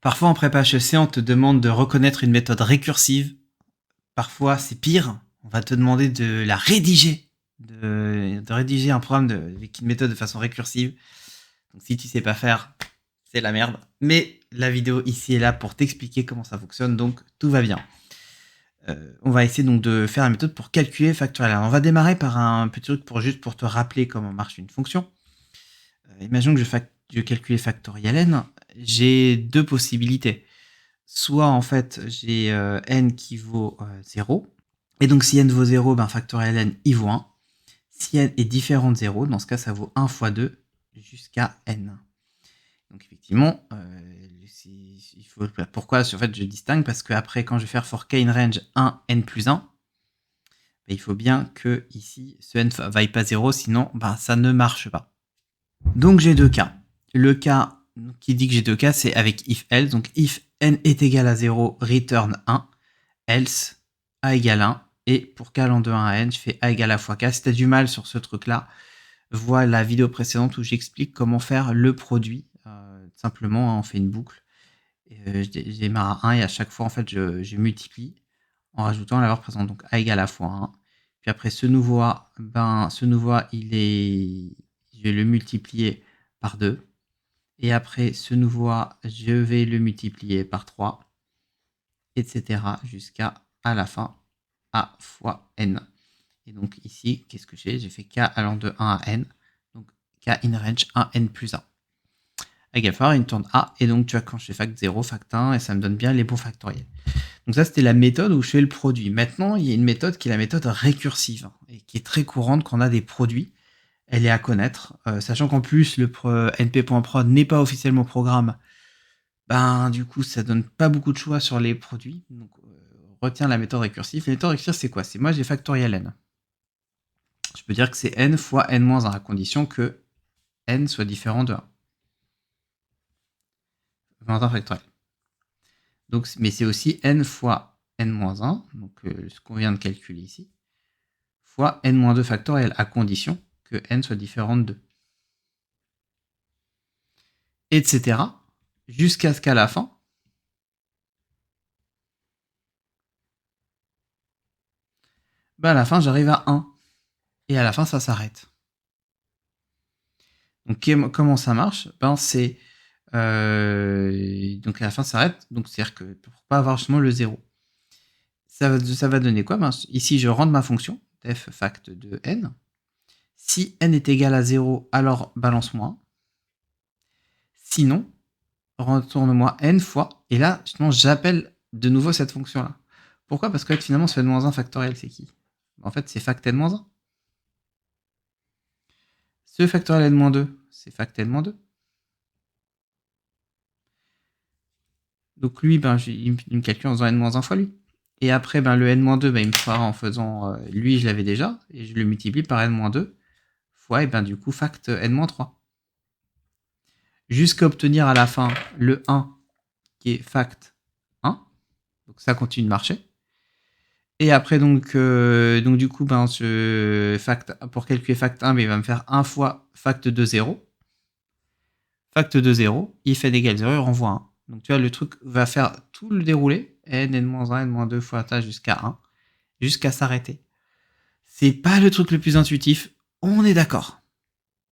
Parfois en prépa HEC, on te demande de reconnaître une méthode récursive. Parfois, c'est pire. On va te demander de la rédiger, de rédiger un programme avec une méthode de façon récursive. Donc si tu sais pas faire, c'est la merde. Mais la vidéo ici est là pour t'expliquer comment ça fonctionne, donc tout va bien. On va essayer donc de faire une méthode pour calculer factoriel. Alors, on va démarrer par un petit truc pour te rappeler comment marche une fonction. Imaginons que je calcule factoriel n. J'ai deux possibilités. Soit en fait j'ai n qui vaut 0. Et donc si n vaut 0, ben factoriel n il vaut 1. Si n est différent de 0, dans ce cas ça vaut 1 fois 2 jusqu'à n. Donc effectivement, il faut, pourquoi en fait, je distingue? Parce que après, quand je vais faire for k in range 1 n plus 1, ben, il faut bien que ici ce n ne vaille pas 0, sinon ben, ça ne marche pas. Donc j'ai deux cas. Le cas qui dit que j'ai deux cas, c'est avec if else. Donc if n est égal à 0, return 1, else a égale 1. Et pour k allant de 1 à n, je fais a égale à fois k. Si tu as du mal sur ce truc-là, vois la vidéo précédente où j'explique comment faire le produit. Simplement, on fait une boucle. Je démarre à 1 et à chaque fois, en fait, je multiplie en rajoutant la valeur présente. Donc a égale à fois 1. Puis après, ce nouveau a, je vais le multiplier par 2. Et après, ce nouveau a, je vais le multiplier par 3, etc. jusqu'à à la fin, a fois n. Et donc ici, qu'est-ce que j'ai? J'ai fait k allant de 1 à n. Donc k in range 1 n plus 1. Égale fois, il tourne a. Et donc tu vois, quand je fais fact 0, fact 1, et ça me donne bien les bons factoriels. Donc ça, c'était la méthode où je fais le produit. Maintenant, il y a une méthode qui est la méthode récursive, et qui est très courante quand on a des produits. Elle est à connaître, sachant qu'en plus, le np.prod n'est pas officiellement programme. Ben, du coup, ça donne pas beaucoup de choix sur les produits. Donc, retiens la méthode récursive. La méthode récursive, c'est quoi? C'est moi, j'ai factoriel n. Je peux dire que c'est n fois n-1 à condition que n soit différent de 1. Valentin factoriel. Donc, mais c'est aussi n fois n-1, donc ce qu'on vient de calculer ici, fois n-2 factoriel, à condition que n soit différent de 2. Etc. Jusqu'à ce qu'à la fin, ben à la fin, j'arrive à 1. Et à la fin, ça s'arrête. Donc, comment ça marche? Ben, c'est... donc, à la fin, ça s'arrête. Donc, c'est-à-dire que pour pas avoir justement le 0. Ça va donner quoi? Ben, ici, je rentre ma fonction, f fact de n. Si n est égal à 0, alors balance-moi 1. Sinon, retourne-moi n fois. Et là, justement, j'appelle de nouveau cette fonction-là. Pourquoi? Parce que finalement, ce n-1 factoriel, c'est qui? En fait, c'est fact n-1. Ce factoriel n-2, c'est fact n-2. Donc lui, ben, il me calcule en faisant n-1 fois lui. Et après, ben, le n-2, ben, il me fera en faisant... lui, je l'avais déjà. Et je le multiplie par n-2 fois, et ben, du coup, fact n-3. Jusqu'à obtenir à la fin le 1 qui est fact 1. Donc ça continue de marcher. Et après, donc du coup, ben, pour calculer fact 1, ben, il va me faire 1 fois fact de 0. Fact de 0, if n égale 0, il renvoie 1. Donc tu vois, le truc va faire tout le déroulé, n, n-1, n-2 fois ta jusqu'à 1, jusqu'à s'arrêter. C'est pas le truc le plus intuitif, on est d'accord.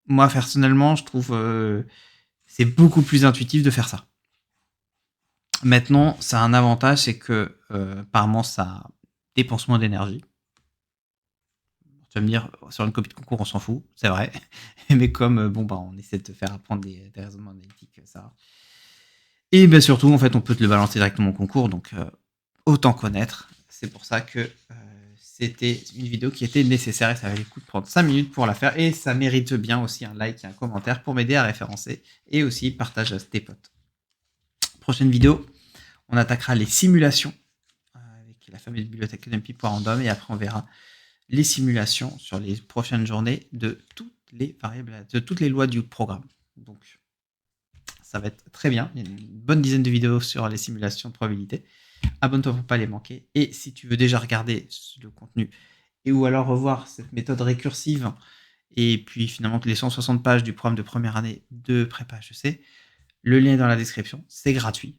Moi, personnellement, je trouve c'est beaucoup plus intuitif de faire ça. Maintenant, ça a un avantage, c'est que apparemment, ça dépense moins d'énergie. Tu vas me dire, sur une copie de concours, on s'en fout, c'est vrai. Mais comme, bon, bah, on essaie de te faire apprendre des raisonnements analytiques, ça. Et bien surtout, en fait, on peut te le balancer directement au concours, donc autant connaître. C'est pour ça que c'était une vidéo qui était nécessaire et ça valait le coup de prendre 5 minutes pour la faire. Et ça mérite bien aussi un like et un commentaire pour m'aider à référencer et aussi partage à tes potes. Prochaine vidéo, on attaquera les simulations avec la fameuse bibliothèque NumPy.random et après on verra les simulations sur les prochaines journées de toutes les variables, de toutes les lois du programme. Donc ça va être très bien. Il y a une bonne dizaine de vidéos sur les simulations de probabilité. Abonne-toi pour ne pas les manquer. Et si tu veux déjà regarder le contenu et ou alors revoir cette méthode récursive et puis finalement les 160 pages du programme de première année de prépa HEC, le lien est dans la description. C'est gratuit.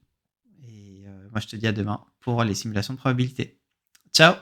moi, je te dis à demain pour les simulations de probabilité. Ciao!